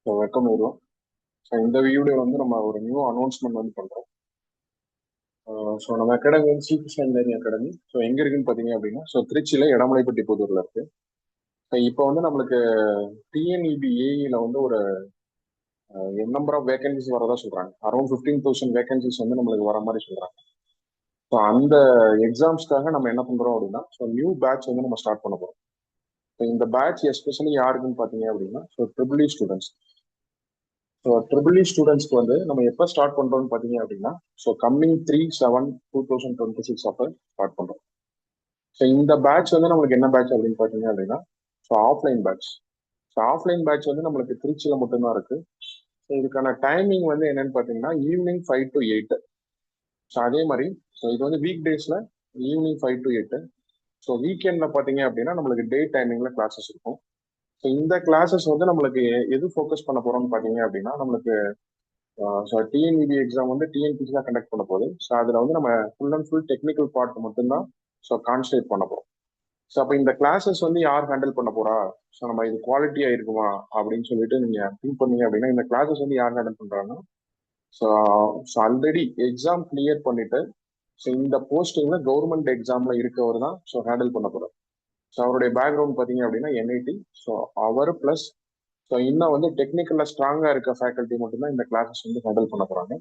So welcome வருவோம். So இந்த video வந்து நம்ம ஒரு நியூ அனௌன்ஸ்மெண்ட் வந்து பண்ணுறோம். ஸோ நம்ம அகாடமி வந்து சீஃப் இன்ஜினியரிங் அகாடமி. ஸோ எங்கே இருக்குன்னு பார்த்தீங்க அப்படின்னா, ஸோ திருச்சியில் இடமலைப்பட்டி புதூரில் இருக்கு. ஸோ இப்போ வந்து நம்மளுக்கு டிஎன்இபி ஏஇல வந்து ஒரு நம்பர் ஆஃப் வேகன்சிஸ் வரதா சொல்கிறாங்க. அரௌண்ட் 15,000 வேகன்சிஸ் வந்து நம்மளுக்கு வர மாதிரி சொல்கிறாங்க. ஸோ அந்த எக்ஸாம்ஸ்க்காக நம்ம என்ன பண்ணுறோம் அப்படின்னா, ஸோ நியூ பேட்ச் வந்து நம்ம ஸ்டார்ட் பண்ண போகிறோம். ஸோ இந்த பேட்ச் எஸ்பெஷலி யாருக்குன்னு பார்த்தீங்க அப்படின்னா, so triple E students. So triple E ஸ்டூடெண்ட்ஸ்க்கு வந்து நம்ம எப்போ ஸ்டார்ட் பண்ணுறோம்னு பார்த்தீங்க அப்படின்னா, ஸோ கம்மிங் 3/7/2026 அப்போ ஸ்டார்ட் பண்ணுறோம். ஸோ இந்த பேட்ச் வந்து நம்மளுக்கு என்ன பேட்ச் அப்படின்னு பார்த்தீங்க அப்படின்னா, so offline batch. So offline batch வந்து நம்மளுக்கு திருச்சியில் மட்டும்தான் இருக்கு. ஸோ இதுக்கான டைமிங் வந்து என்னன்னு பார்த்தீங்கன்னா ஈவினிங் 5 to 8. ஸோ அதே மாதிரி ஸோ இது வந்து வீக் டேஸில் ஈவினிங் 5 to 8. ஸோ வீக்கெண்டில் பார்த்தீங்க அப்படின்னா நம்மளுக்கு டே டைமிங்கில் கிளாஸஸ் இருக்கும். ஸோ இந்த கிளாஸஸ் வந்து நம்மளுக்கு எது ஃபோக்கஸ் பண்ண போகிறோம்னு பார்த்தீங்க அப்படின்னா, நம்மளுக்கு ஸோ டிஎன்இபி எக்ஸாம் வந்து டிஎன்பிசி தான் கண்டக்ட் பண்ண போகுது. ஸோ அதில் வந்து நம்ம full and full technical part மட்டும்தான் ஸோ கான்சன்ட்ரேட் பண்ண போகிறோம். ஸோ அப்போ இந்த கிளாஸஸ் வந்து யார் ஹேண்டில் பண்ண போறா, ஸோ நம்ம இது குவாலிட்டியாக இருக்குமா அப்படின்னு சொல்லிட்டு நீங்கள் திங்க் பண்ணீங்க அப்படின்னா, இந்த கிளாஸஸ் வந்து யார் ஹேண்டில் பண்ணுறாங்கன்னா, so so already exam clear பண்ணிட்டு ஸோ இந்த போஸ்டிங்ல கவர்மெண்ட் எக்ஸாம்ல இருக்கவர் தான் ஸோ ஹேண்டில் பண்ண போறார். ஸோ அவருடைய பேக்ரவுண்ட் பார்த்தீங்க அப்படின்னா என்ஐடி. ஸோ அவர் பிளஸ் ஸோ இன்னும் வந்து டெக்னிக்கல்ல ஸ்ட்ராங்கா இருக்க ஃபேக்கல்ட்டி மட்டும்தான் இந்த கிளாஸஸ் வந்து ஹேண்டில் பண்ண போறாங்க.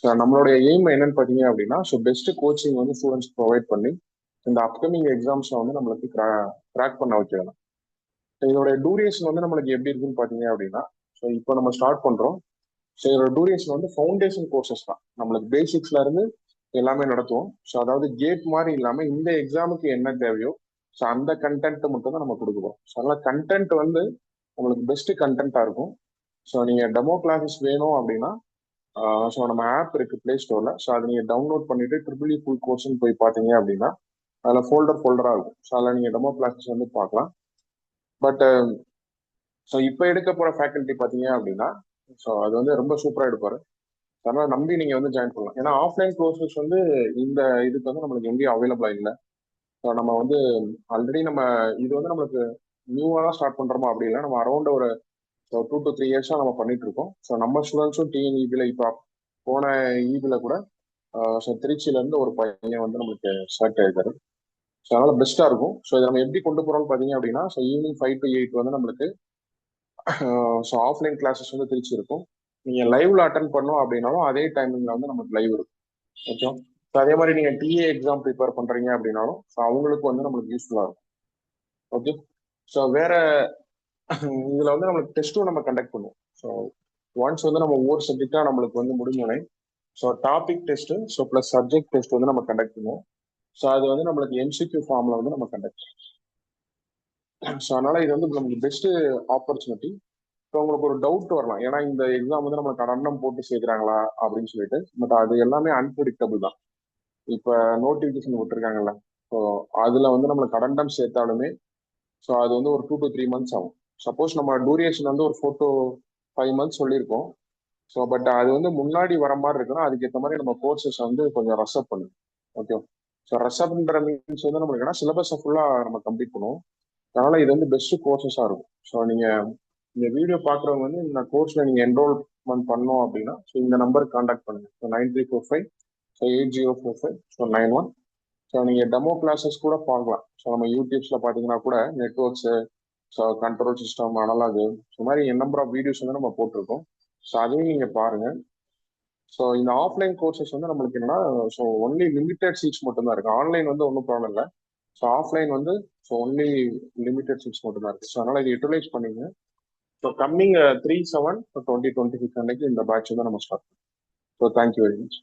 ஸோ நம்மளுடைய எய்ம் என்னன்னு பார்த்தீங்க அப்படின்னா, ஸோ பெஸ்ட் கோச்சிங் வந்து ஸ்டூடெண்ட்ஸ் ப்ரொவைட் பண்ணி இந்த அப்கமிங் எக்ஸாம்ஸை வந்து நம்மளுக்கு கிராக் பண்ண வைக்கணும். ஸோ இதோடைய டூரேஷன் வந்து நம்மளுக்கு எப்படி இருக்குன்னு பார்த்தீங்க அப்படின்னா, ஸோ இப்போ நம்ம ஸ்டார்ட் பண்றோம். ஸோ இதோட டூரேஷன் வந்து ஃபவுண்டேஷன் கோர்சஸ் தான். நம்மளுக்கு பேசிக்ஸ்ல இருந்து எல்லாமே நடத்துவோம். ஸோ அதாவது கேட் மாதிரி இல்லாமல் இந்த எக்ஸாமுக்கு என்ன தேவையோ ஸோ அந்த கண்டென்ட் மட்டும் தான் நம்ம கொடுக்குறோம். ஸோ அதனால கண்டென்ட் வந்து உங்களுக்கு பெஸ்ட் கண்டென்ட்டா இருக்கும். ஸோ நீங்க டெமோ கிளாஸஸ் வேணும் அப்படின்னா, ஸோ நம்ம ஆப் இருக்கு பிளே ஸ்டோர்ல. ஸோ அதை நீங்க டவுன்லோட் பண்ணிட்டு ட்ரிபிள் இ ஃபுல் கோர்ஸ்னு போய் பார்த்தீங்க அப்படின்னா, அதில் ஃபோல்டரா இருக்கும். ஸோ அதில் நீங்க டெமோ கிளாஸஸ் வந்து பார்க்கலாம். பட் ஸோ இப்போ எடுக்க போற ஃபேக்கல்ட்டி பார்த்தீங்க அப்படின்னா, ஸோ அது வந்து ரொம்ப சூப்பராக எடுப்பாரு. அதனால நம்பி நீங்க வந்து ஜாயின் பண்ணலாம். ஏன்னா ஆஃப்லைன் கோர்சஸ் வந்து இந்த இதுக்கு வந்து நம்மளுக்கு எங்கேயும் அவைலபிளா இல்லை. ஸோ நம்ம வந்து ஆல்ரெடி நம்ம இது வந்து நம்மளுக்கு நியூவா தான் ஸ்டார்ட் பண்றோமா அப்படி இல்லை. நம்ம அரௌண்ட் ஒரு 2 to 3 இயர்ஸா நம்ம பண்ணிட்டு இருக்கோம். ஸோ நம்ம ஸ்டூடெண்ட்ஸும் டிஎன்இபியில் இப்போ போன ஈபில கூட ஸோ திருச்சியில இருந்து ஒரு பையன் வந்து நம்மளுக்கு செலக்ட் ஆயிருக்காரு. ஸோ அதனால பெஸ்டா இருக்கும். ஸோ இதை நம்ம எப்படி கொண்டு போறோம்னு பார்த்தீங்க அப்படின்னா, ஸோ ஈவினிங் 5 to 8 வந்து நம்மளுக்கு ஸோ ஆஃப்லைன் கிளாஸஸ் வந்து திருச்சி இருக்கும். நீங்க லைவ்ல அட்டன் பண்ணோம் அப்படின்னாலும் அதே டைமிங்ல வந்து நமக்கு லைவ் இருக்கும். ஓகே. ஸோ அதே மாதிரி நீங்க டிஏ எக்ஸாம் ப்ரிப்பேர் பண்றீங்க அப்படின்னாலும் ஸோ அவங்களுக்கு வந்து நம்மளுக்கு யூஸ்ஃபுல்லா இருக்கும். ஓகே. ஸோ வேற இதுல வந்து நம்மளுக்கு டெஸ்ட்டும் நம்ம கண்டக்ட் பண்ணுவோம். ஸோ ஒன்ஸ் வந்து நம்ம ஒவ்வொரு சப்ஜெக்டா நம்மளுக்கு வந்து முடிஞ்சோடனே so topic test so plus subject test வந்து நம்ம கண்டக்ட் பண்ணுவோம். ஸோ அது வந்து நம்மளுக்கு எம்சிக்யூ ஃபார்ம்ல வந்து நம்ம கண்டக்ட் பண்ணுவோம். ஸோ அதனால இது வந்து நமக்கு பெஸ்ட் ஆப்பர்ச்சுனிட்டி. ஸோ உங்களுக்கு ஒரு டவுட் வரலாம், ஏன்னா இந்த எக்ஸாம் வந்து நம்மளுக்கு அடண்டம் போட்டு சேர்க்குறாங்களா அப்படின்னு சொல்லிட்டு. பட் அது எல்லாமே அன்பிரிடிக்டபிள் தான். இப்போ நோட்டிஃபிகேஷன் விட்டுருக்காங்கல்ல, ஸோ அதில் வந்து நம்மளுக்கு அடண்டம் சேர்த்தாலுமே ஸோ அது வந்து ஒரு 2 to 3 months ஆகும். சப்போஸ் நம்ம டூரேஷன் வந்து ஒரு 4 to 5 months சொல்லியிருக்கோம். ஸோ பட் அது வந்து முன்னாடி வர மாதிரி இருக்குன்னா அதுக்கேற்ற மாதிரி நம்ம கோர்சஸ் வந்து கொஞ்சம் ரஷ்அப் பண்ணும். ஓகே. ஸோ ரஷ்அப்ன்ற மீன்ஸ் வந்து நம்மளுக்கு சிலபஸை ஃபுல்லாக நம்ம கம்ப்ளீட் பண்ணுவோம். அதனால இது வந்து பெஸ்ட் கோர்சஸாக இருக்கும். ஸோ நீங்கள் இந்த வீடியோ பார்க்குறவங்க வந்து இந்த கோர்ஸில் நீங்கள் என்ரோல்மெண்ட் பண்ணோம் அப்படின்னா ஸோ இந்த நம்பருக்கு கான்டாக்ட் பண்ணுங்க. So 9345 so 8045 so 91. ஸோ நீங்கள் டெமோ கிளாஸஸ் கூட பார்க்கலாம். ஸோ நம்ம யூடியூப்ஸில் பார்த்தீங்கன்னா கூட networks so control system analogue so மாதிரி நம்பர் ஆஃப் வீடியோஸ் வந்து நம்ம போட்டிருக்கோம். ஸோ அதையும் நீங்கள் பாருங்கள். ஸோ இந்த ஆஃப்லைன் கோர்சஸ் வந்து நம்மளுக்கு என்னன்னா ஸோ ஒன்லி லிமிடெட் சீட்ஸ் மட்டும்தான் இருக்கு. ஆன்லைன் வந்து ஒன்றும் ப்ராப்ளம் இல்லை. ஸோ ஆஃப்லைன் வந்து ஸோ ஒன்லி லிமிடெட் சீட்ஸ் மட்டும்தான் இருக்கு. ஸோ அதனால இதை யூட்டிலைஸ் பண்ணிங்க. ஸோ கம்மிங் 3/7/2026 அன்னைக்கு இந்த பேட்ச் வந்து நம்ம ஸ்டார்ட் பண்ணுவோம். So thank you very much.